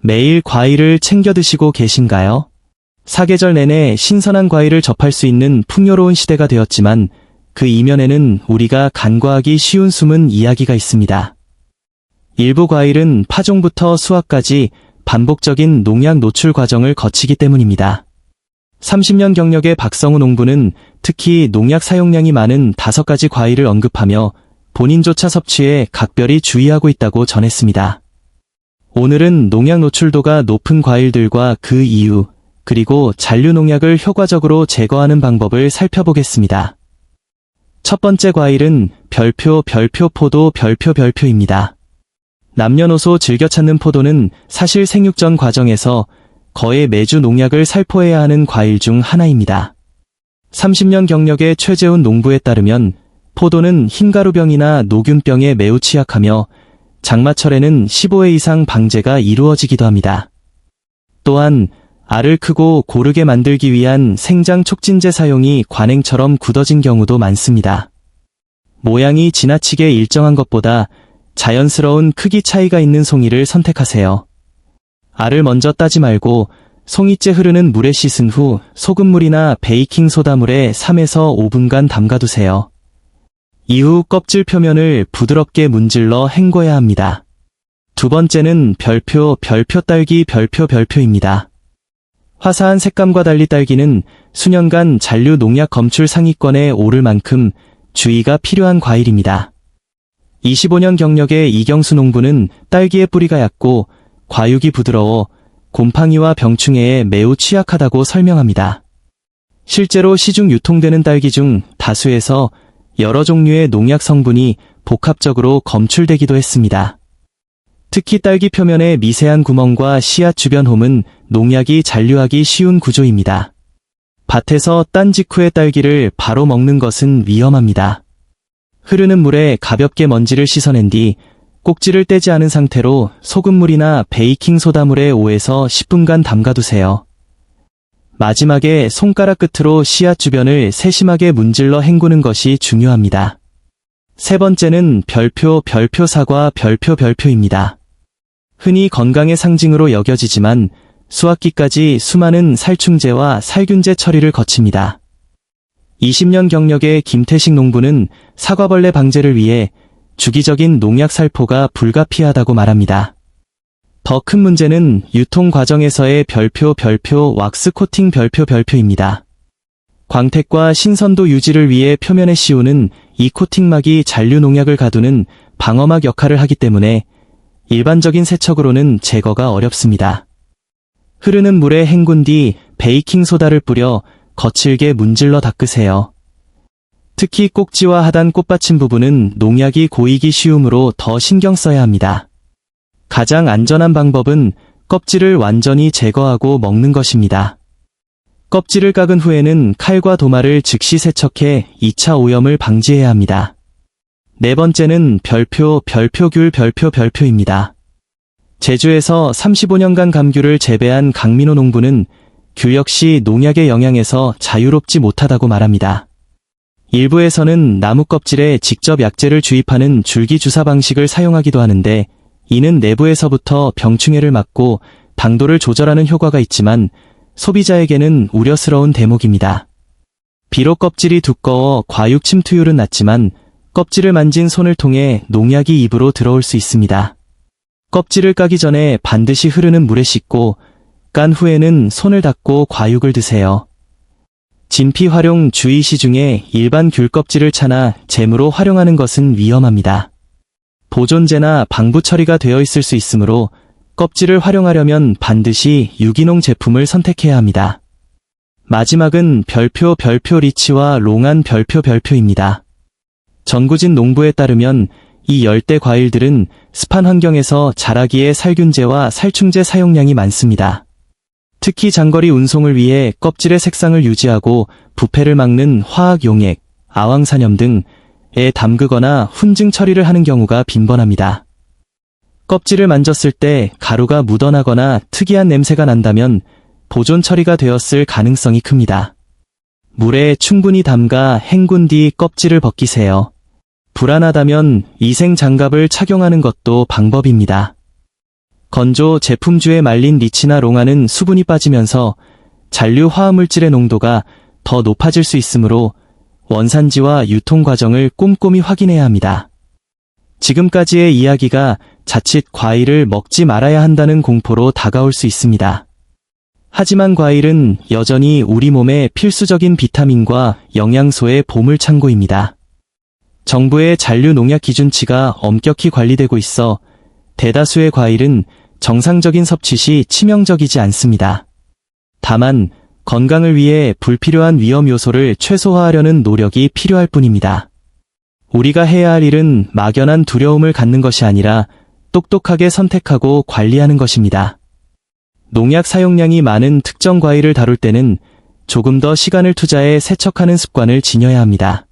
매일 과일을 챙겨 드시고 계신가요? 사계절 내내 신선한 과일을 접할 수 있는 풍요로운 시대가 되었지만 그 이면에는 우리가 간과하기 쉬운 숨은 이야기가 있습니다. 일부 과일은 파종부터 수확까지 반복적인 농약 노출 과정을 거치기 때문입니다. 30년 경력의 박성우 농부는 특히 농약 사용량이 많은 5가지 과일을 언급하며 본인조차 섭취에 각별히 주의하고 있다고 전했습니다. 오늘은 농약 노출도가 높은 과일들과 그 이유, 그리고 잔류 농약을 효과적으로 제거하는 방법을 살펴보겠습니다. 첫 번째 과일은 별표 포도 별표입니다. 남녀노소 즐겨 찾는 포도는 사실 생육전 과정에서 거의 매주 농약을 살포해야 하는 과일 중 하나입니다. 30년 경력의 최재훈 농부에 따르면 포도는 흰가루병이나 노균병에 매우 취약하며 장마철에는 15회 이상 방제가 이루어지기도 합니다. 또한 알을 크고 고르게 만들기 위한 생장 촉진제 사용이 관행처럼 굳어진 경우도 많습니다. 모양이 지나치게 일정한 것보다 자연스러운 크기 차이가 있는 송이를 선택하세요. 알을 먼저 따지 말고 송이째 흐르는 물에 씻은 후 소금물이나 베이킹소다물에 3에서 5분간 담가두세요. 이후 껍질 표면을 부드럽게 문질러 헹궈야 합니다. 두 번째는 별표 딸기 별표입니다. 화사한 색감과 달리 딸기는 수년간 잔류 농약 검출 상위권에 오를 만큼 주의가 필요한 과일입니다. 25년 경력의 이경수 농부는 딸기의 뿌리가 얇고 과육이 부드러워 곰팡이와 병충해에 매우 취약하다고 설명합니다. 실제로 시중 유통되는 딸기 중 다수에서 여러 종류의 농약 성분이 복합적으로 검출되기도 했습니다. 특히 딸기 표면의 미세한 구멍과 씨앗 주변 홈은 농약이 잔류하기 쉬운 구조입니다. 밭에서 딴 직후의 딸기를 바로 먹는 것은 위험합니다. 흐르는 물에 가볍게 먼지를 씻어낸 뒤 꼭지를 떼지 않은 상태로 소금물이나 베이킹소다물에 5에서 10분간 담가두세요. 마지막에 손가락 끝으로 씨앗 주변을 세심하게 문질러 헹구는 것이 중요합니다. 세 번째는 별표 사과 별표입니다. 흔히 건강의 상징으로 여겨지지만 수확기까지 수많은 살충제와 살균제 처리를 거칩니다. 20년 경력의 김태식 농부는 사과벌레 방제를 위해 주기적인 농약 살포가 불가피하다고 말합니다. 더 큰 문제는 유통 과정에서의 별표 왁스 코팅 별표입니다. 광택과 신선도 유지를 위해 표면에 씌우는 이 코팅막이 잔류 농약을 가두는 방어막 역할을 하기 때문에 일반적인 세척으로는 제거가 어렵습니다. 흐르는 물에 헹군 뒤 베이킹소다를 뿌려 거칠게 문질러 닦으세요. 특히 꼭지와 하단 꽃받침 부분은 농약이 고이기 쉬우므로 더 신경 써야 합니다. 가장 안전한 방법은 껍질을 완전히 제거하고 먹는 것입니다. 껍질을 깎은 후에는 칼과 도마를 즉시 세척해 2차 오염을 방지해야 합니다. 네 번째는 별표귤 별표입니다. 제주에서 35년간 감귤을 재배한 강민호 농부는 귤 역시 농약의 영향에서 자유롭지 못하다고 말합니다. 일부에서는 나무 껍질에 직접 약재를 주입하는 줄기 주사 방식을 사용하기도 하는데 이는 내부에서부터 병충해를 막고 당도를 조절하는 효과가 있지만 소비자에게는 우려스러운 대목입니다. 비록 껍질이 두꺼워 과육 침투율은 낮지만 껍질을 만진 손을 통해 농약이 입으로 들어올 수 있습니다. 껍질을 까기 전에 반드시 흐르는 물에 씻고 깐 후에는 손을 닦고 과육을 드세요. 진피 활용 주의 시 중에 일반 귤 껍질을 차나 잼으로 활용하는 것은 위험합니다. 보존제나 방부 처리가 되어 있을 수 있으므로 껍질을 활용하려면 반드시 유기농 제품을 선택해야 합니다. 마지막은 별표 리치와 롱안 별표입니다. 전구진 농부에 따르면 이 열대 과일들은 습한 환경에서 자라기에 살균제와 살충제 사용량이 많습니다. 특히 장거리 운송을 위해 껍질의 색상을 유지하고 부패를 막는 화학 용액, 아황산염 등에 담그거나 훈증 처리를 하는 경우가 빈번합니다. 껍질을 만졌을 때 가루가 묻어나거나 특이한 냄새가 난다면 보존 처리가 되었을 가능성이 큽니다. 물에 충분히 담가 헹군 뒤 껍질을 벗기세요. 불안하다면 위생 장갑을 착용하는 것도 방법입니다. 건조 제품주에 말린 리치나 롱아는 수분이 빠지면서 잔류 화합물질의 농도가 더 높아질 수 있으므로 원산지와 유통 과정을 꼼꼼히 확인해야 합니다. 지금까지의 이야기가 자칫 과일을 먹지 말아야 한다는 공포로 다가올 수 있습니다. 하지만 과일은 여전히 우리 몸에 필수적인 비타민과 영양소의 보물창고입니다. 정부의 잔류 농약 기준치가 엄격히 관리되고 있어 대다수의 과일은 정상적인 섭취 시 치명적이지 않습니다. 다만 건강을 위해 불필요한 위험 요소를 최소화하려는 노력이 필요할 뿐입니다. 우리가 해야 할 일은 막연한 두려움을 갖는 것이 아니라 똑똑하게 선택하고 관리하는 것입니다. 농약 사용량이 많은 특정 과일을 다룰 때는 조금 더 시간을 투자해 세척하는 습관을 지녀야 합니다.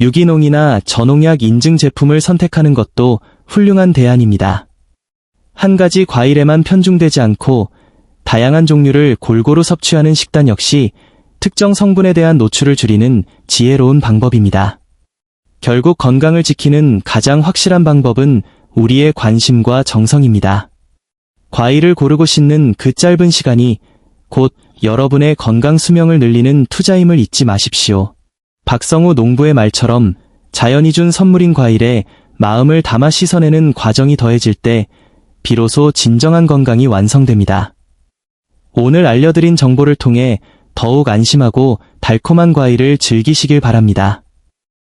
유기농이나 저농약 인증 제품을 선택하는 것도 훌륭한 대안입니다. 한 가지 과일에만 편중되지 않고 다양한 종류를 골고루 섭취하는 식단 역시 특정 성분에 대한 노출을 줄이는 지혜로운 방법입니다. 결국 건강을 지키는 가장 확실한 방법은 우리의 관심과 정성입니다. 과일을 고르고 씻는 그 짧은 시간이 곧 여러분의 건강 수명을 늘리는 투자임을 잊지 마십시오. 박성우 농부의 말처럼 자연이 준 선물인 과일에 마음을 담아 씻어내는 과정이 더해질 때 비로소 진정한 건강이 완성됩니다. 오늘 알려드린 정보를 통해 더욱 안심하고 달콤한 과일을 즐기시길 바랍니다.